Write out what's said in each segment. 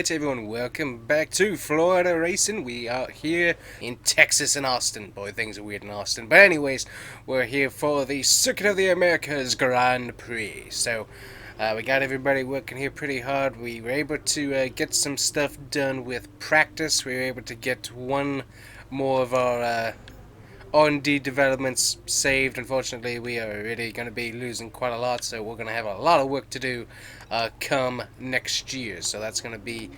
Alright everyone, welcome back to Florida Racing. We are here in Texas and Austin. Boy, things are weird in Austin. But anyways, we're here for the Circuit of the Americas Grand Prix. So, we got everybody working here pretty hard. We were able to get some stuff done with practice. We were able to get one more of our R&D developments saved. Unfortunately, we are really going to be losing quite a lot, so we're going to have a lot of work to do come next year. So that's going to be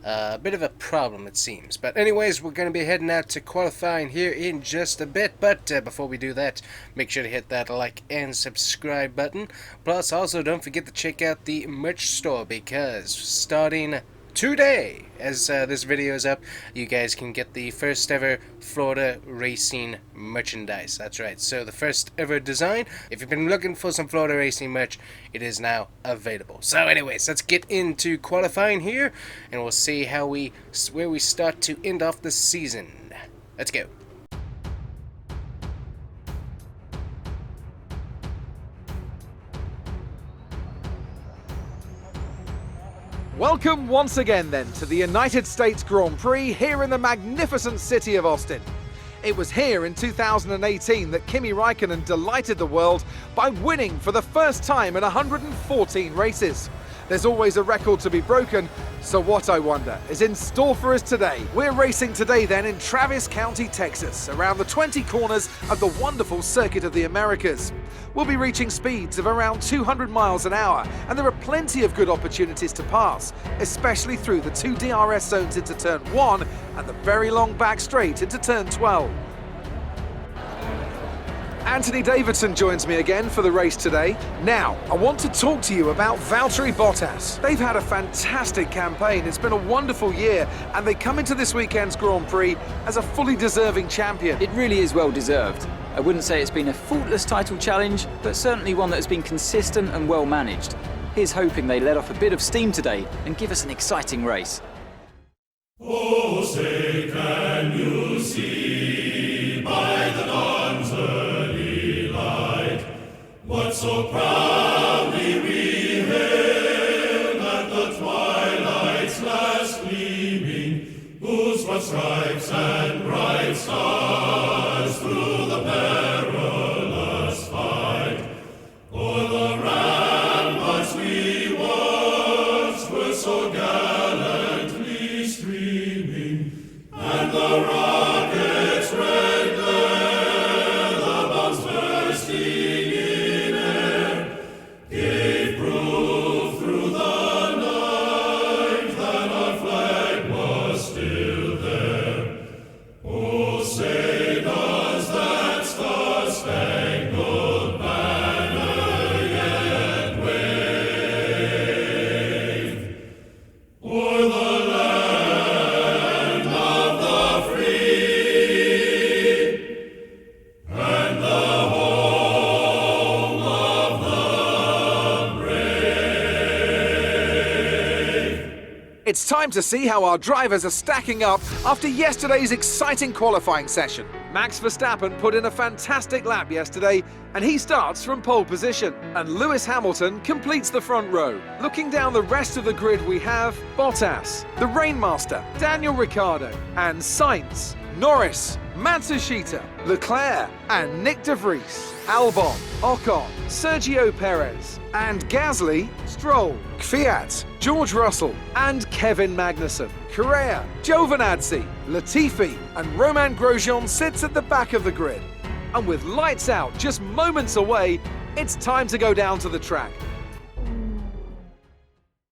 a bit of a problem, it seems. But anyways, we're going to be heading out to qualifying here in just a bit. But before we do that, make sure to hit that like and subscribe button. Plus, also don't forget to check out the merch store, because starting today, as this video is up, you guys can get the first ever Florida Racing merchandise. That's right, so the first ever design. If you've been looking for some Florida Racing merch, it is now available. So anyways, let's get into qualifying here, and we'll see how where we start to end off the season. Let's go. Welcome once again then to the United States Grand Prix here in the magnificent city of Austin. It was here in 2018 that Kimi Räikkönen delighted the world by winning for the first time in 114 races. There's always a record to be broken, so what, I wonder, is in store for us today? We're racing today then in Travis County, Texas, around the 20 corners of the wonderful Circuit of the Americas. We'll be reaching speeds of around 200 miles an hour, and there are plenty of good opportunities to pass, especially through the two DRS zones into turn 1 and the very long back straight into turn 12. Anthony Davidson joins me again for the race today. Now, I want to talk to you about Valtteri Bottas. They've had a fantastic campaign, it's been a wonderful year, and they come into this weekend's Grand Prix as a fully deserving champion. It really is well deserved. I wouldn't say it's been a faultless title challenge, but certainly one that has been consistent and well managed. Here's hoping they let off a bit of steam today and give us an exciting race. Oh, say can you see by the dawn's early light what so proudly we hailed at the twilight's last gleaming, whose broad stripes and bright stars through the perilous fight o'er the ramparts we watched were so gallantly streaming, and the rocket's red glare, the bombs bursting in air, gave proof through the night that our flag was still there. Oh, say does that star-spangled banner yet wave o'er the land of the free and the home of the brave? It's time to see how our drivers are stacking up after yesterday's exciting qualifying session. Max Verstappen put in a fantastic lap yesterday, and he starts from pole position. And Lewis Hamilton completes the front row. Looking down the rest of the grid, we have Bottas, the Rainmaster, Daniel Ricciardo, and Sainz, Norris, Matsushita, Leclerc, and Nick de Vries, Albon, Ocon, Sergio Perez, and Gasly, Stroll, Kvyat, George Russell, and Kevin Magnussen. Correa, Giovinazzi, Latifi, and Romain Grosjean sits at the back of the grid. And with lights out just moments away, it's time to go down to the track.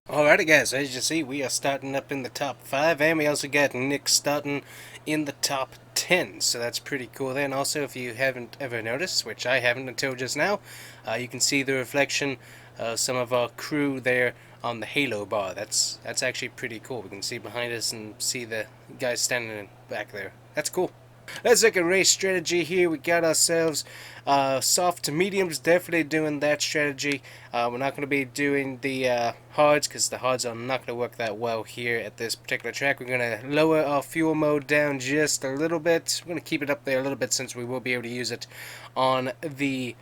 Alrighty guys, as you see, we are starting up in the top 5, and we also got Nick starting in the top 10, so that's pretty cool there. And also, if you haven't ever noticed, which I haven't until just now, you can see the reflection of some of our crew there on the halo bar. That's actually pretty cool. We can see behind us and see the guys standing back there. That's cool. Let's look at race strategy here. We got ourselves soft to mediums, definitely doing that strategy. We're not going to be doing the hards, because the hards are not going to work that well here at this particular track. We're going to lower our fuel mode down just a little bit. We're going to keep it up there a little bit, since we will be able to use it on the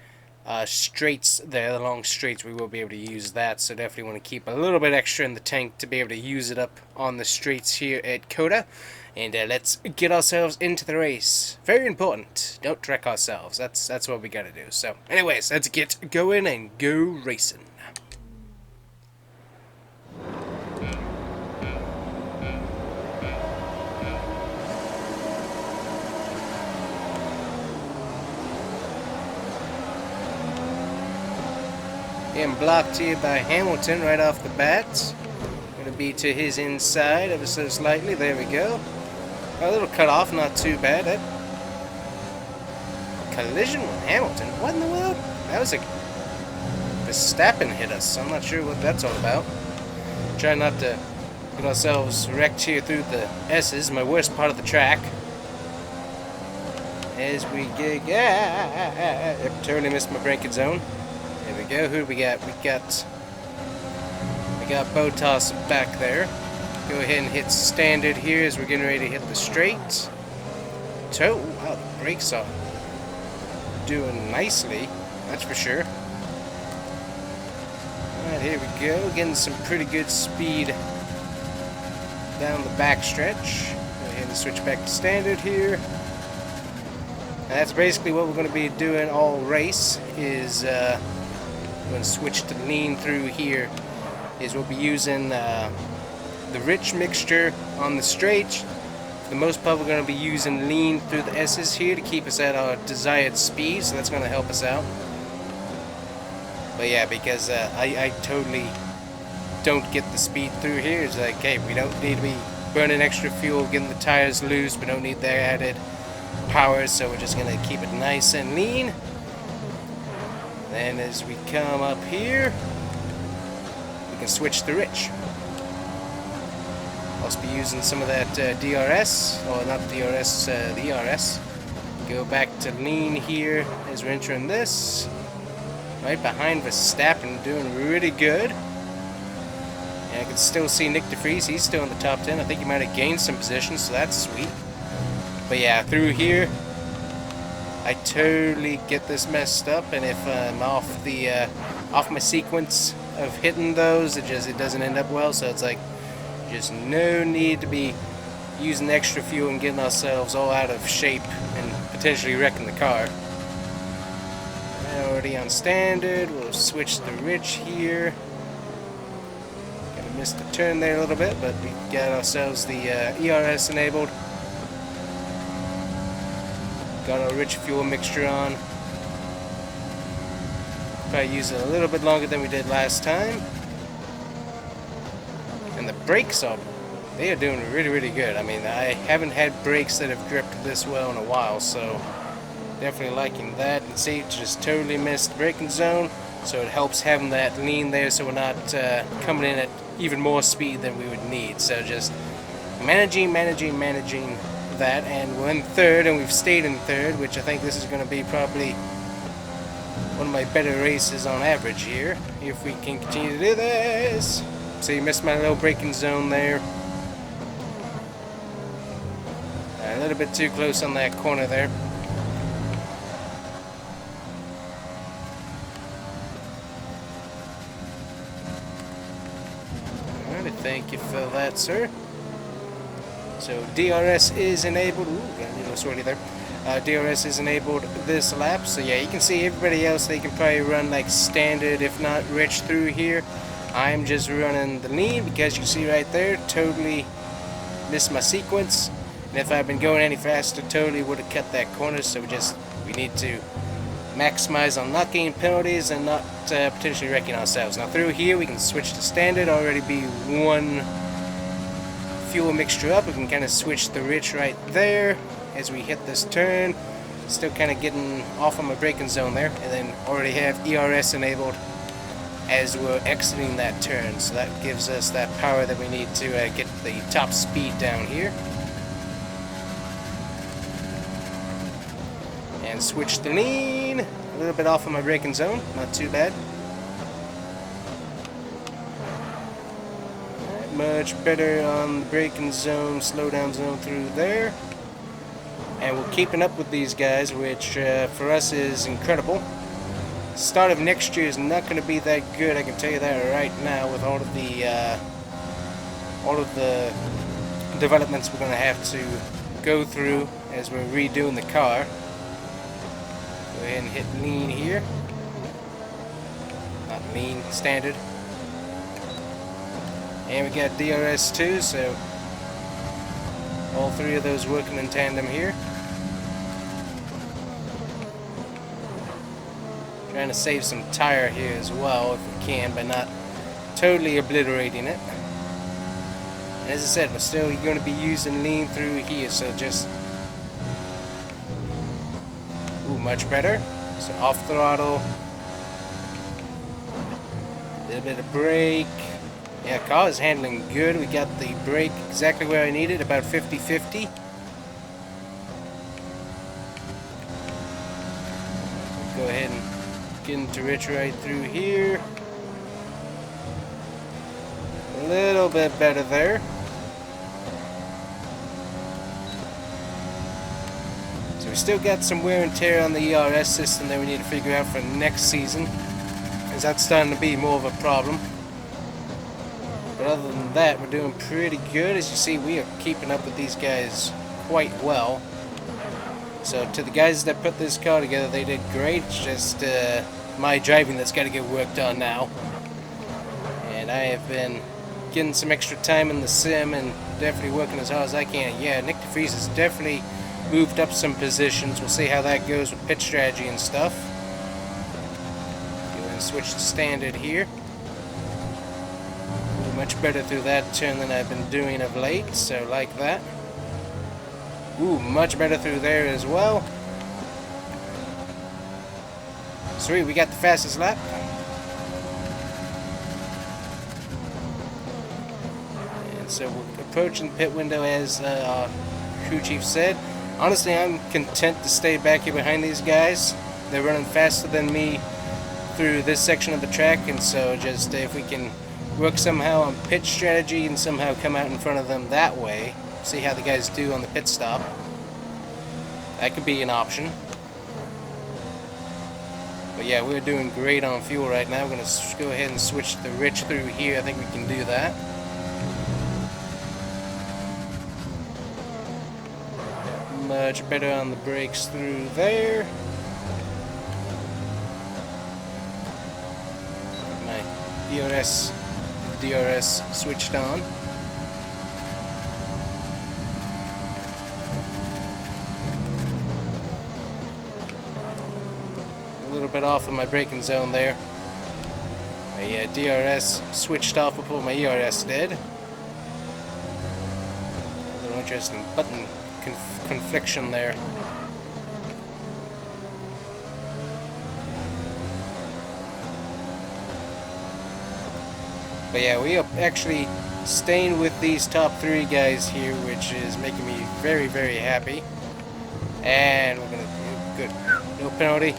straights there, the long straights, we will be able to use that. So definitely want to keep a little bit extra in the tank to be able to use it up on the straights here at COTA. And let's get ourselves into the race. Very important. Don't wreck ourselves. That's what we gotta do. So anyways, let's get going and go racing. Getting blocked here by Hamilton right off the bat. Gonna be to his inside ever so slightly. There we go. A little cut off, not too bad. Collision with Hamilton. What in the world? That was a Verstappen hit us. I'm not sure what that's all about. Try not to get ourselves wrecked here through the S's, my worst part of the track. As we get, totally missed my braking zone. There we go. Who do we got? We got Bottas back there. Go ahead and hit standard here as we're getting ready to hit the straight. Wow, the brakes are doing nicely, that's for sure. Alright, here we go. Getting some pretty good speed down the back stretch. Go ahead and switch back to standard here. And that's basically what we're going to be doing all race. Is we're going to switch to lean through here. Is we'll be using the rich mixture on the straight. For the most part, we're going to be using lean through the S's here to keep us at our desired speed, so that's going to help us out. But yeah, because I totally don't get the speed through here. It's like, hey, we don't need to be burning extra fuel, getting the tires loose. We don't need their added power, so we're just going to keep it nice and lean. Then as we come up here, we can switch to rich. Also be using some of that DRS, or not DRS, the ERS. Go back to lean here as we're entering this. Right behind Verstappen, doing really good. And I can still see Nick DeVries, he's still in the top 10. I think he might have gained some position, so that's sweet. But yeah, through here, I totally get this messed up, and if I'm off my sequence of hitting those, it doesn't end up well. So it's like, just no need to be using extra fuel and getting ourselves all out of shape and potentially wrecking the car. Already on standard, we'll switch to rich here. Gonna miss the turn there a little bit, but we got ourselves the ERS enabled. Got our rich fuel mixture on. Probably use it a little bit longer than we did last time. And the brakes they are doing really, really good. I mean, I haven't had brakes that have gripped this well in a while, so definitely liking that. And see, just totally missed the braking zone, so it helps having that lean there, so we're not coming in at even more speed than we would need. So just managing that, and we're in third, and we've stayed in third, which I think this is going to be probably one of my better races on average here, if we can continue to do this. So you missed my little braking zone there. A little bit too close on that corner there. Alright, thank you for that, sir. So DRS is enabled. Ooh, got a little sweaty there. DRS is enabled this lap. So yeah, you can see everybody else, they can probably run like standard, if not rich through here. I'm just running the lean because you see right there, totally missed my sequence. And if I'd been going any faster, totally would have cut that corner. So we need to maximize on not getting penalties and not potentially wrecking ourselves. Now through here we can switch to standard, already be one fuel mixture up. We can kind of switch the rich right there as we hit this turn. Still kind of getting off on my braking zone there, and then already have ERS enabled as we're exiting that turn. So that gives us that power that we need to get the top speed down here. And switch to lean. A little bit off of my braking zone, not too bad. Alright, much better on the braking zone, slow down zone through there. And we're keeping up with these guys, which for us is incredible. start of next year is not going to be that good. I can tell you that right now, with all of the developments we're going to have to go through as we're redoing the car. Go ahead and hit lean here. Not mean, standard. And we got DRS too, so all three of those working in tandem here. Trying to save some tire here as well if we can, but not totally obliterating it. And as I said, we're still going to be using lean through here, so just much better. So off throttle, a little bit of brake. Yeah, car is handling good. We got the brake exactly where I need it, about 50-50. Go ahead and get into rich right through here. A little bit better there. So we still got some wear and tear on the ERS system that we need to figure out for next season, as that's starting to be more of a problem. But other than that, we're doing pretty good. As you see, we are keeping up with these guys quite well. So to the guys that put this car together, they did great. It's just my driving that's got to get worked on now. And I have been getting some extra time in the sim and definitely working as hard as I can. Yeah, Nick DeFries has definitely moved up some positions. We'll see how that goes with pit strategy and stuff. Go ahead and switch to standard here. Much better through that turn than I've been doing of late, so like that. Ooh, much better through there as well. Sweet, we got the fastest lap. And so we're approaching the pit window, as our crew chief said. Honestly, I'm content to stay back here behind these guys. They're running faster than me through this section of the track, and so just if we can work somehow on pit strategy and somehow come out in front of them that way, see how the guys do on the pit stop. That could be an option. But yeah, we're doing great on fuel right now. We're going to go ahead and switch the rich through here. I think we can do that. Much better on the brakes through there. My DRS switched on. A little bit off of my braking zone there. My DRS switched off before my ERS did. A little interesting button confliction there. But yeah, we are actually staying with these top three guys here, which is making me very, very happy. And we're gonna do good. No penalty.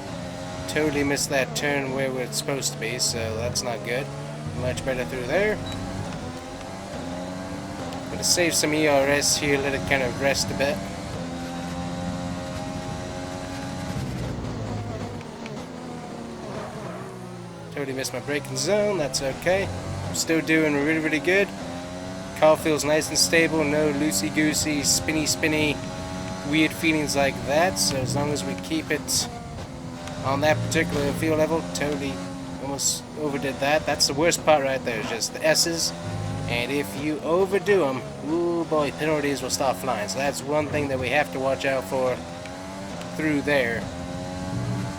Totally missed that turn where it's supposed to be, so that's not good. Much better through there. Gonna save some ERS here, let it kind of rest a bit. Totally missed my braking zone, that's okay. I'm still doing really, really good. Car feels nice and stable, no loosey-goosey, spinny, weird feelings like that. So as long as we keep it on that particular feel level, totally almost overdid that. That's the worst part right there, is just the S's. And if you overdo them, ooh boy, penalties will start flying. So that's one thing that we have to watch out for through there.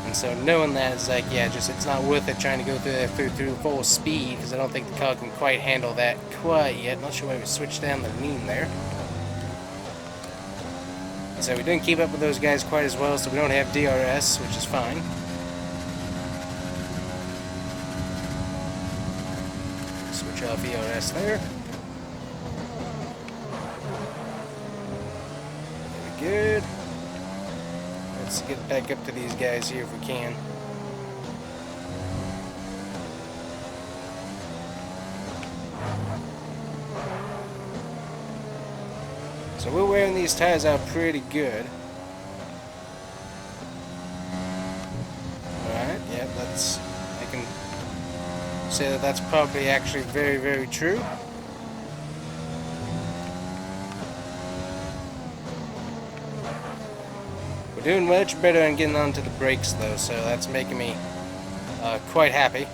And so knowing that, it's like, yeah, just it's not worth it trying to go through full speed, because I don't think the car can quite handle that quite yet. Not sure why we switched down the lean there. And so we didn't keep up with those guys quite as well, so we don't have DRS, which is fine. Switch off ERS there. Very good. Let's get back up to these guys here if we can. So we're wearing these tires out pretty good. Alright, yeah, that's say that that's probably actually very, very true. We're doing much better in getting onto the brakes though, so that's making me quite happy.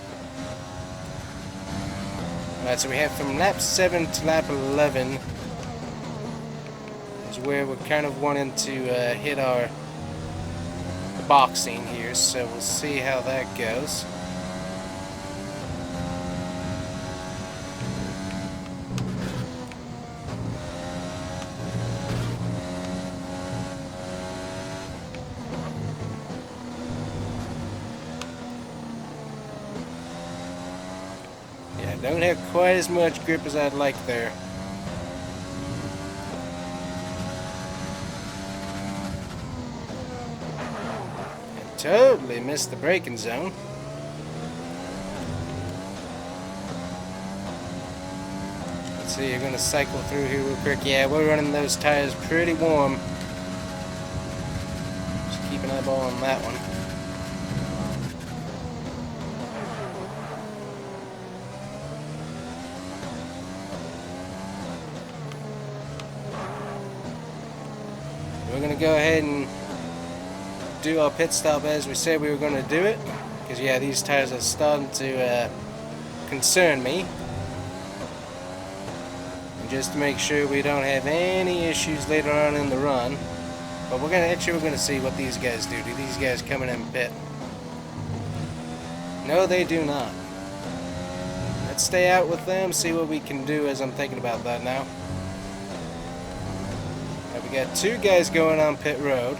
Alright, so we have from lap 7 to lap 11 is where we're kind of wanting to hit our boxing here, so we'll see how that goes. Yeah, don't have quite as much grip as I'd like there. Totally missed the braking zone. Let's see, you're gonna cycle through here real quick. Yeah, we're running those tires pretty warm. Just keep an eyeball on that one. We're gonna go ahead and do our pit stop as we said we were going to do it, because yeah, these tires are starting to concern me, and just to make sure we don't have any issues later on in the run. But we're gonna see what these guys do. Do these guys come in and pit? No, they do not. Let's stay out with them, see what we can do as I'm thinking about that now. Right, we got two guys going on pit road.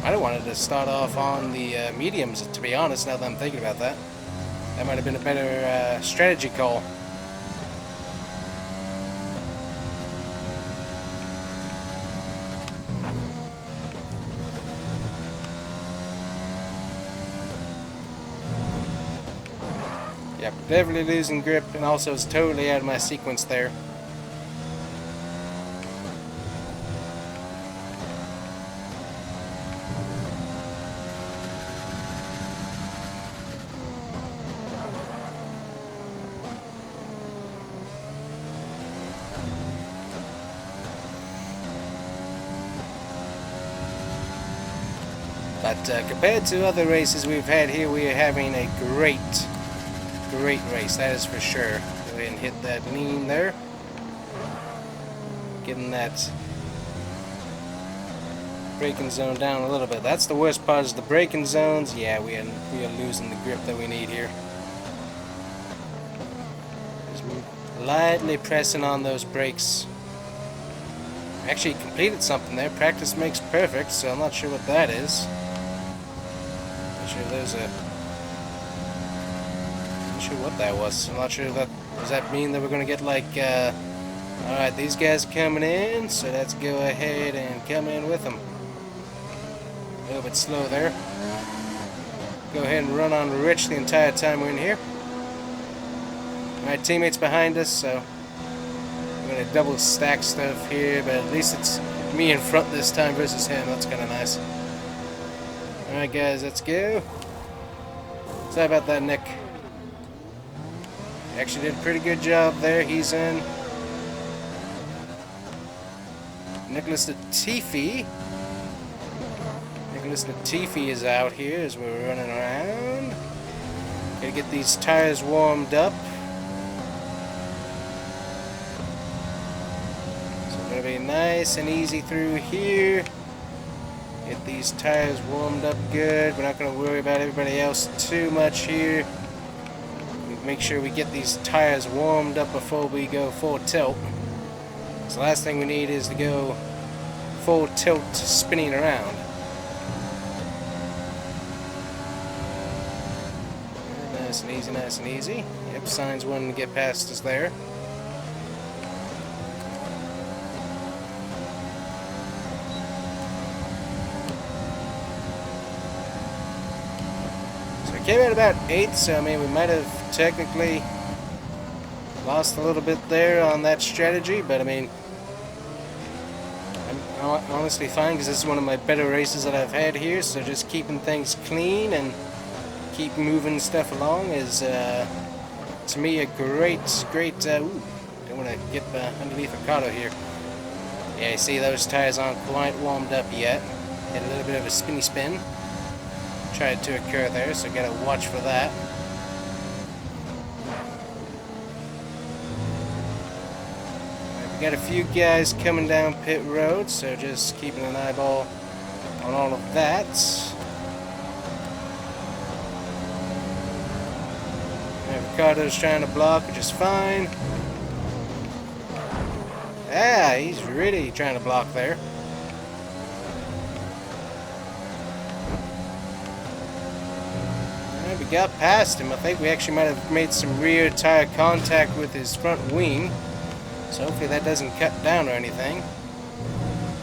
I don't want to start off on the mediums, to be honest, now that I'm thinking about that. That might have been a better strategy call. Yep, definitely losing grip, and also it's totally out of my sequence there. But compared to other races we've had here, we are having a great race, that is for sure. Go ahead and hit that lean there. Getting that braking zone down a little bit. That's the worst part, is the braking zones. Yeah, we are losing the grip that we need here. Just lightly pressing on those brakes. Actually completed something there. Practice makes perfect, so I'm not sure what that is. Not sure there's a... Not sure what that was. I'm not sure that... Does that mean that we're gonna get like alright, these guys are coming in, so let's go ahead and come in with them. A little bit slow there. Go ahead and run on Rich the entire time we're in here. My teammates behind us, so I'm gonna double stack stuff here, but at least it's me in front this time versus him. That's kind of nice. Alright guys, let's go. Sorry about that, Nick. Actually did a pretty good job there. He's in. Nicholas Latifi. Nicholas Latifi is out here as we're running around. Gotta get these tires warmed up. So we're gonna be nice and easy through here. Get these tires warmed up good. We're not gonna worry about everybody else too much here. Make sure we get these tires warmed up before we go full tilt. So the last thing we need is to go full tilt spinning around. Nice and easy, nice and easy. Yep, signs wanting to get past us there. So we came out about 8th, so I mean we might have technically lost a little bit there on that strategy, but I mean honestly fine, because this is one of my better races that I've had here. So just keeping things clean and keep moving stuff along is, to me, a great. Ooh, don't want to get underneath Ricardo here. Yeah, you see those tires aren't quite warmed up yet. Had a little bit of a spinny spin. Tried to occur there, so gotta watch for that. We got a few guys coming down pit road, so just keeping an eyeball on all of that. Ricardo's trying to block, which is fine. Yeah, he's really trying to block there. And we got past him. I think we actually might have made some rear tire contact with his front wing. So hopefully that doesn't cut down or anything.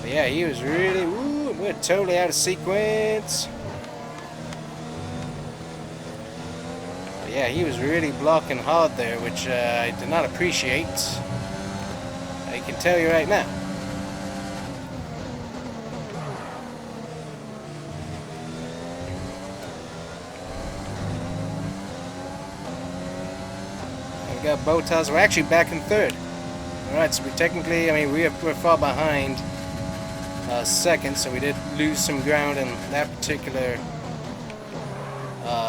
But yeah, he was really... Ooh, we're totally out of sequence. But yeah, he was really blocking hard there, which I did not appreciate. I can tell you right now. We got Botas. We're actually back in third. Alright, so we technically, I mean, we're far behind second, so we did lose some ground in that particular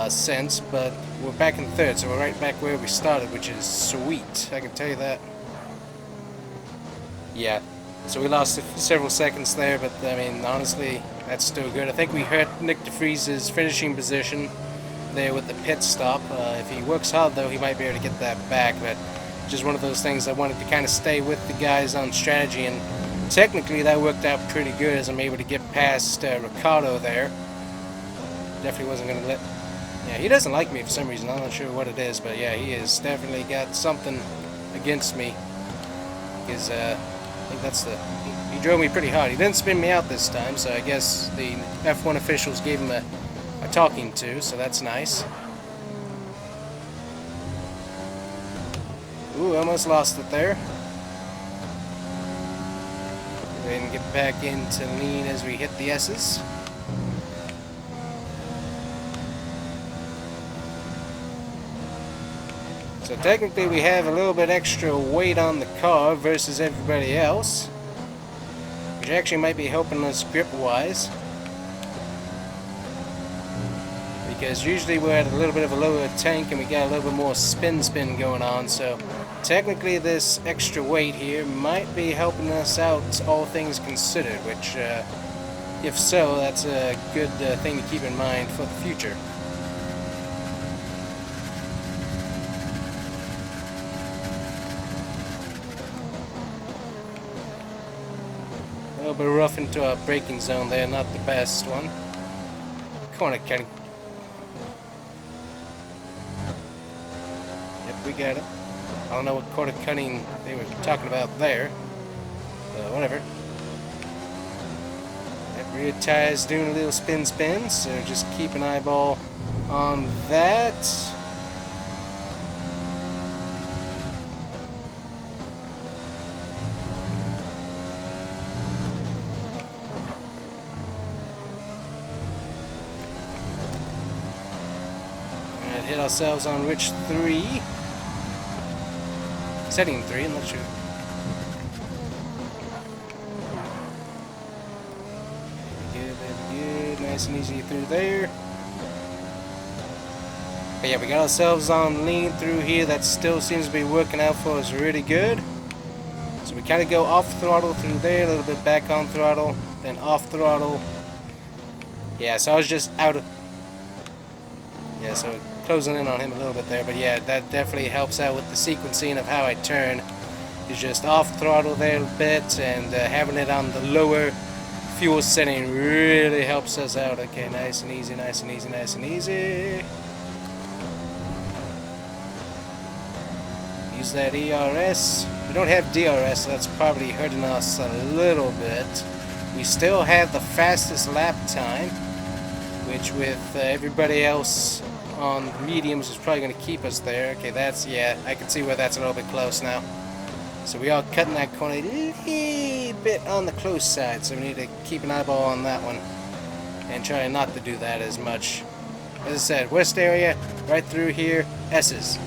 sense, but we're back in third, so we're right back where we started, which is sweet. I can tell you that. Yeah, so we lost several seconds there, but I mean, honestly, that's still good. I think we hurt Nick DeFries's finishing position there with the pit stop. If he works hard, though, he might be able to get that back, but just one of those things I wanted to kind of stay with the guys on strategy, and technically that worked out pretty good as I'm able to get past Ricardo there. Definitely wasn't going to let... Yeah, he doesn't like me for some reason. I'm not sure what it is, but yeah, he has definitely got something against me. Because I think that's the... He drove me pretty hard. He didn't spin me out this time, so I guess the F1 officials gave him a talking to, so that's nice. Ooh, almost lost it there. Go ahead and get back into lean as we hit the S's. So technically we have a little bit extra weight on the car versus everybody else, which actually might be helping us grip-wise. Because usually we're at a little bit of a lower tank and we got a little bit more spin going on, so technically this extra weight here might be helping us out, all things considered, which if so, that's a good thing to keep in mind for the future. A little bit rough into our braking zone there, not the best one. Corner cutting. Yep, we got it. I don't know what quarter cutting they were talking about there. Whatever. That rear tire's doing a little spin, so just keep an eyeball on that. And hit ourselves on which 3? Setting 3, I'm not sure. Very good. Nice and easy through there. But yeah, we got ourselves on lean through here. That still seems to be working out for us really good. So we kind of go off throttle through there, a little bit back on throttle, then off throttle. Yeah, so I was just out of... Yeah, so closing in on him a little bit there, but yeah, that definitely helps out with the sequencing of how I turn. Is just off throttle there a bit, and having it on the lower fuel setting really helps us out. Okay, nice and easy, nice and easy, nice and easy. Use that ERS. We don't have DRS, so that's probably hurting us a little bit. We still have the fastest lap time, which with everybody else on mediums is probably going to keep us there. Okay, that's, yeah, I can see where that's a little bit close now. So we are cutting that corner a little bit on the close side, so we need to keep an eyeball on that one and try not to do that as much. As I said, west area, right through here, S's.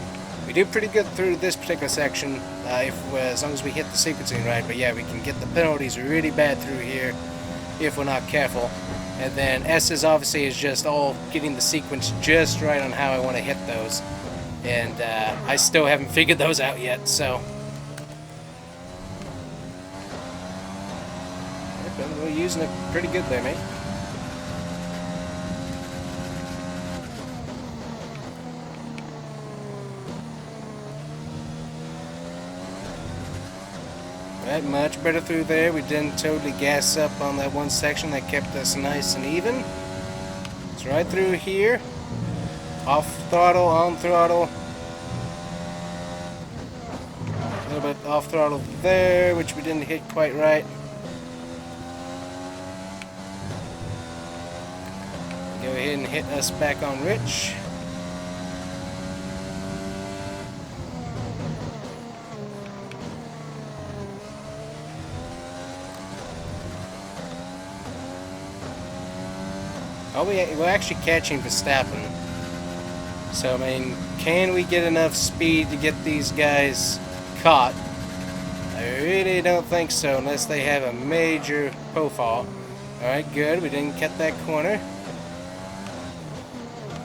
We do pretty good through this particular section as long as we hit the sequencing right, but yeah, we can get the penalties really bad through here if we're not careful. And then S's obviously is just all getting the sequence just right on how I want to hit those. And I still haven't figured those out yet, so. We're using it pretty good there, mate. Right, much better through there. We didn't totally gas up on that one section. That kept us nice and even. It's right through here. Off throttle, on throttle. A little bit off throttle there, which we didn't hit quite right. Go ahead and hit us back on Rich. Oh, we're actually catching Verstappen. So, I mean, can we get enough speed to get these guys caught? I really don't think so, unless they have a major profile. Alright, good. We didn't cut that corner.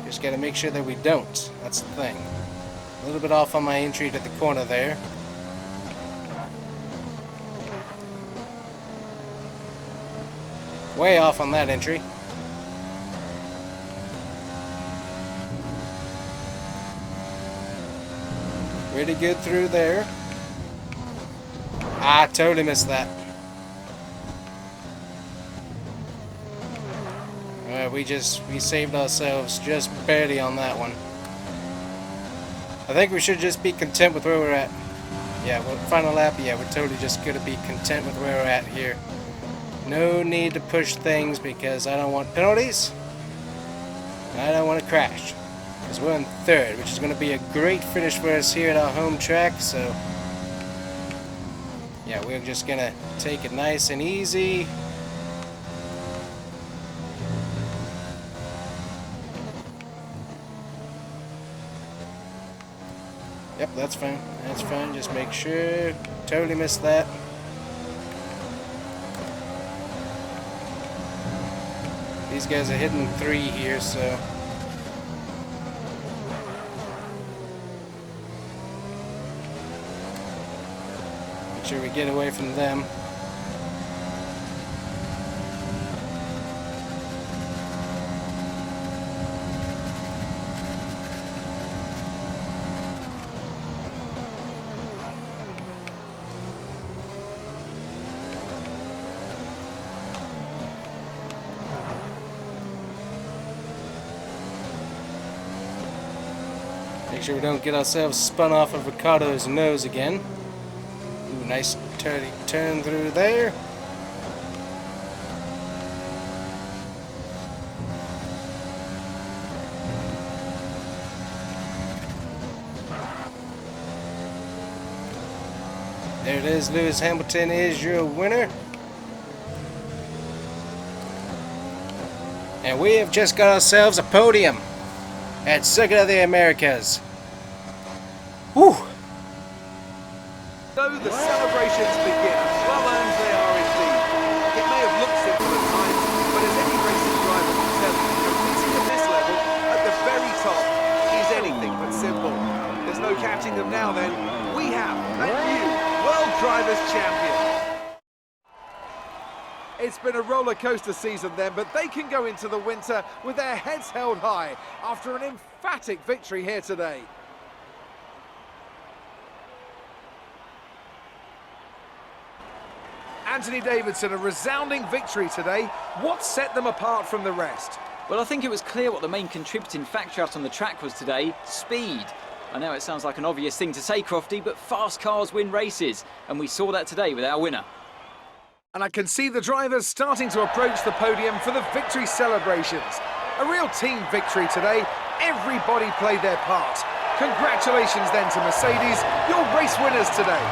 Just got to make sure that we don't. That's the thing. A little bit off on my entry to the corner there. Way off on that entry. Really good through there. I totally missed that. We saved ourselves just barely on that one. I think we should just be content with where we're at. Yeah, final lap, yeah, we're totally just going to be content with where we're at here. No need to push things because I don't want penalties. I don't want to crash. Because we're in third, which is going to be a great finish for us here at our home track, so yeah, we're just going to take it nice and easy. Yep, that's fine. That's fine. Just make sure. Totally missed that. These guys are hitting 3 here, so. Make sure we get away from them. Make sure we don't get ourselves spun off of Ricardo's nose again. Ooh, nice turn through there. There it is, Lewis Hamilton is your winner. And we have just got ourselves a podium at Circuit of the Americas. Whew. So the celebrations begin. Well earned they are indeed. It may have looked simple at times, but as any racing driver can tell you, competing at this level, at the very top, is anything but simple. There's no catching them now then. We have a new World Drivers' Champion. It's been a roller coaster season then, but they can go into the winter with their heads held high after an emphatic victory here today. Anthony Davidson, a resounding victory today. What set them apart from the rest? Well, I think it was clear what the main contributing factor out on the track was today: speed. I know it sounds like an obvious thing to say, Crofty, but fast cars win races, and we saw that today with our winner. And I can see the drivers starting to approach the podium for the victory celebrations. A real team victory today. Everybody played their part. Congratulations then to Mercedes, your race winners today.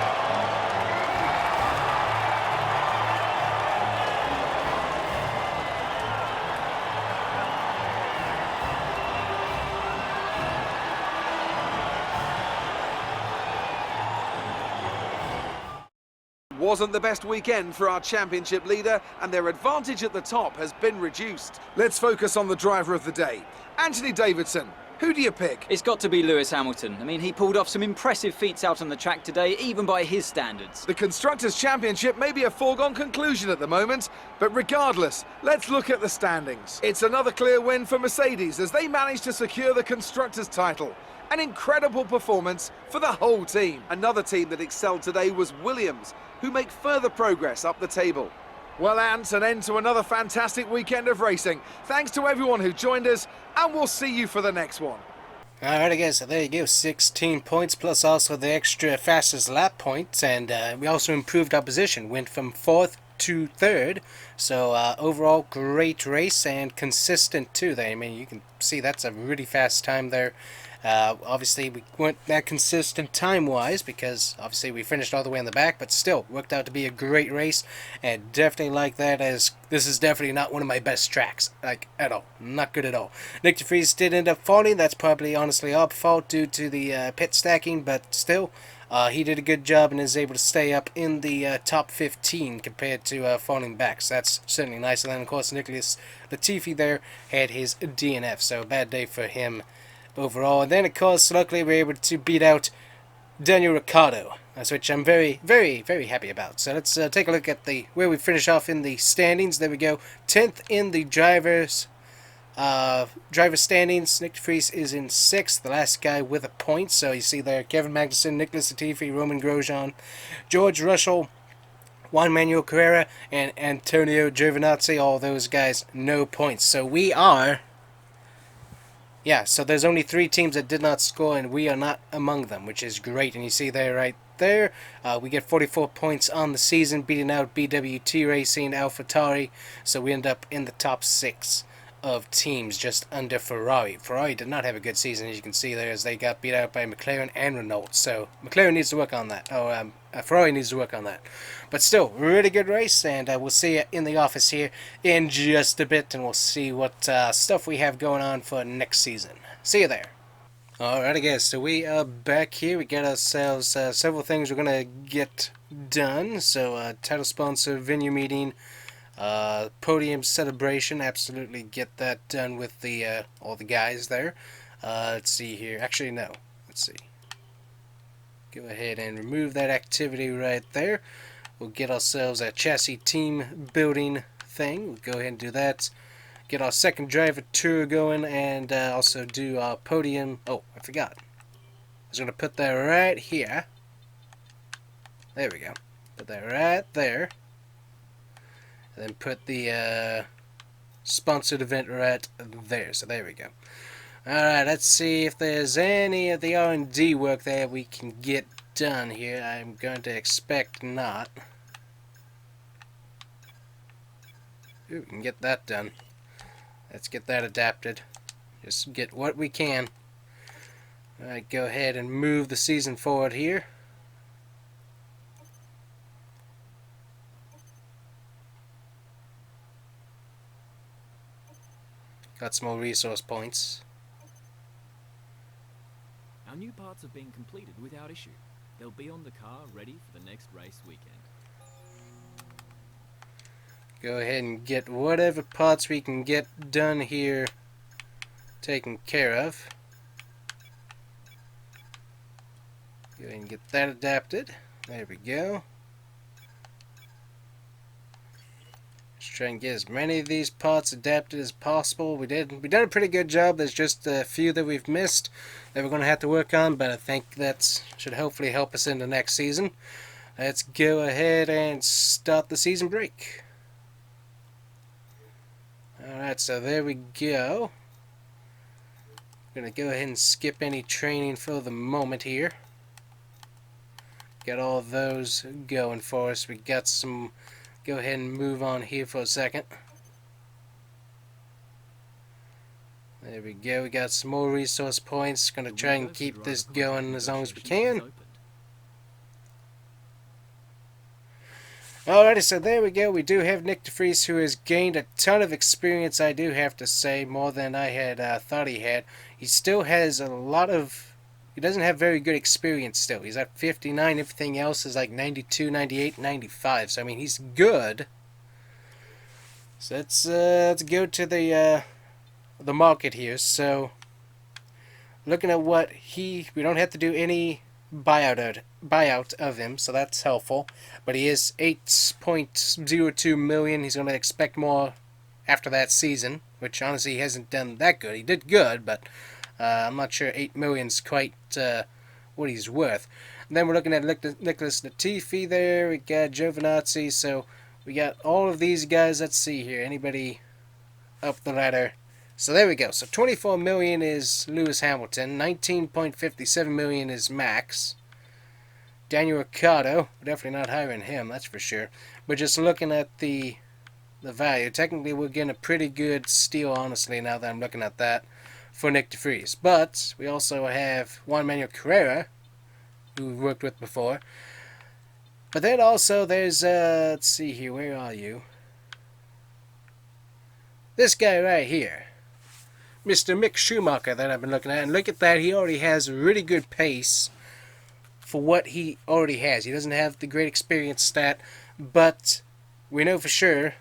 wasn't the best weekend for our championship leader, and their advantage at the top has been reduced. Let's focus on the driver of the day. Anthony Davidson, who do you pick? It's got to be Lewis Hamilton. I mean, he pulled off some impressive feats out on the track today, even by his standards. The Constructors' Championship may be a foregone conclusion at the moment, but regardless, let's look at the standings. It's another clear win for Mercedes as they managed to secure the Constructors' title. An incredible performance for the whole team. Another team that excelled today was Williams, who make further progress up the table. Well, Ant, an end to another fantastic weekend of racing. Thanks to everyone who joined us, and we'll see you for the next one. Alright guys, so there you go, 16 points plus also the extra fastest lap points, and we also improved our position, went from 4th to 3rd, so overall great race and consistent too there. I mean, you can see that's a really fast time there. Obviously we weren't that consistent time-wise because obviously we finished all the way in the back, but still worked out to be a great race, and definitely like that, as this is definitely not one of my best tracks, like at all, not good at all. Nick DeVries did end up falling. That's probably honestly our fault due to the pit stacking, but still he did a good job and is able to stay up in the top 15 compared to falling back, so that's certainly nice. And then of course Nicholas Latifi there had his DNF, so bad day for him overall. And then of course luckily we were able to beat out Daniel Ricciardo, which I'm very, very, very happy about. So let's take a look at where we finish off in the standings. There we go, 10th in the drivers standings. Nick DeVries is in 6th, the last guy with a point. So you see there Kevin Magnussen, Nicholas Latifi, Roman Grosjean, George Russell, Juan Manuel Carrera, and Antonio Giovinazzi. All those guys no points. So we are, yeah, so there's only 3 teams that did not score, and we are not among them, which is great. And you see there, right there, we get 44 points on the season, beating out BWT Racing, AlphaTauri, so we end up in the top 6 of teams, just under Ferrari. Ferrari did not have a good season, as you can see there, as they got beat out by McLaren and Renault, so McLaren needs to work on that. Ferrari needs to work on that. But still, really good race, and we'll see you in the office here in just a bit, and we'll see what stuff we have going on for next season. See you there. Alrighty guys, so we are back here. We got ourselves several things we're going to get done. So title sponsor, venue meeting, podium celebration, absolutely get that done with the all the guys there. Let's see here, actually no, let's see. Go ahead and remove that activity right there. We'll get ourselves a chassis team building thing. We'll go ahead and do that. Get our second driver tour going, and also do our podium. Oh, I forgot. I was going to put that right here. There we go. Put that right there. And then put the sponsored event right there. So there we go. Alright, let's see if there's any of the R&D work that we can get done here. I'm going to expect not. Ooh, we can get that done. Let's get that adapted. Just get what we can. Alright, go ahead and move the season forward here. Got some more resource points. Our new parts have been completed without issue. They'll be on the car ready for the next race weekend. Go ahead and get whatever parts we can get done here taken care of. Go ahead and get that adapted. There we go. Let's try and get as many of these parts adapted as possible. We've done a pretty good job. There's just a few that we've missed that we're going to have to work on, but I think that should hopefully help us in the next season. Let's go ahead and start the season break. Alright, so there we go. I'm going to go ahead and skip any training for the moment here. Got all those going for us. We got some. Go ahead and move on here for a second. There we go. We got some more resource points. Going to try and keep this going as long as we can. Alrighty, so there we go. We do have Nick DeVries, who has gained a ton of experience, I do have to say, more than I had thought he had. He still has a lot of, he doesn't have very good experience still. He's at 59. Everything else is like 92, 98, 95. So I mean, he's good. So let's go to the market here. So looking at what we don't have to do any buyout of him, so that's helpful. But he is 8.02 million. He's going to expect more after that season, which honestly he hasn't done that good. He did good, but I'm not sure 8 million's quite what he's worth. And then we're looking at Nicholas Latifi there. We got Giovinazzi. So we got all of these guys. Let's see here. Anybody up the ladder? So there we go. So 24 million is Lewis Hamilton. 19.57 million is Max. Daniel Ricciardo. We're definitely not hiring him, that's for sure. But just looking at the value, technically we're getting a pretty good steal, honestly, now that I'm looking at that, for Nick DeVries. But we also have Juan Manuel Carrera, who we've worked with before. But then also there's, let's see here, where are you? This guy right here. Mr. Mick Schumacher that I've been looking at. And look at that, he already has a really good pace for what he already has. He doesn't have the great experience stat, but we know for sure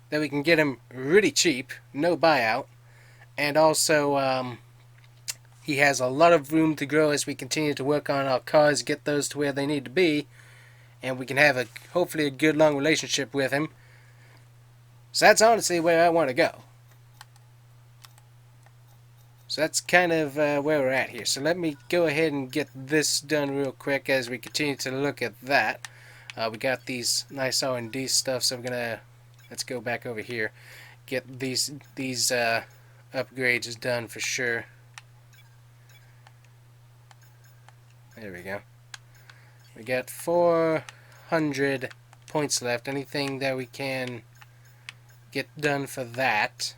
that we can get him really cheap, no buyout. And also, he has a lot of room to grow as we continue to work on our cars, get those to where they need to be. And we can have hopefully a good long relationship with him. So that's honestly where I want to go. So that's kind of where we're at here. So let me go ahead and get this done real quick as we continue to look at that. We got these nice R&D stuff, so let's go back over here. Get these upgrades done for sure. There we go. We got 400 points left. Anything that we can get done for that.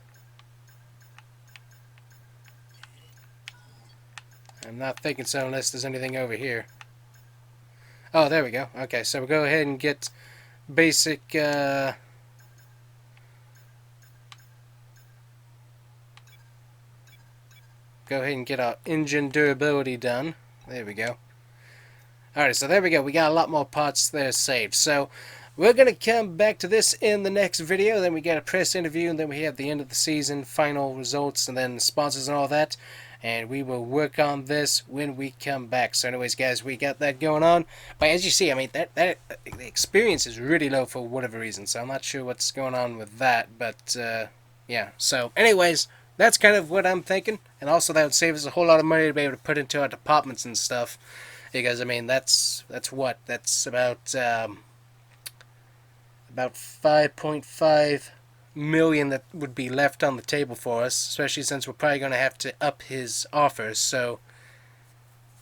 I'm not thinking so unless there's anything over here. Oh, there we go. Okay, so we'll go ahead and get basic go ahead and get our engine durability done. There we go. Alright, so there we go. We got a lot more parts there saved. So we're going to come back to this in the next video. Then we get a press interview, and then we have the end of the season, final results, and then sponsors and all that. And we will work on this when we come back. So anyways, guys, we got that going on. But as you see, I mean, the experience is really low for whatever reason. So I'm not sure what's going on with that. But, yeah. So anyways, that's kind of what I'm thinking. And also that would save us a whole lot of money to be able to put into our departments and stuff. Because, I mean, that's what? That's about 5.5 million that would be left on the table for us, especially since we're probably going to have to up his offers. So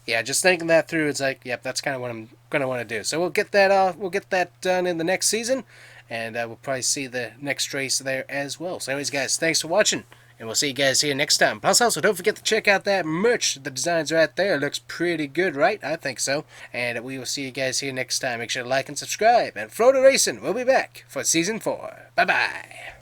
yeah, just thinking that through, it's like, yep, that's kind of what I'm going to want to do. So we'll get that done in the next season, and we'll probably see the next race there as well. So anyways, guys, thanks for watching, and we'll see you guys here next time. Plus also, don't forget to check out that merch. The designs right there. It looks pretty good, right? I think so. And we will see you guys here next time. Make sure to like and subscribe, and Florida Racing will be back for Season 4. Bye-bye.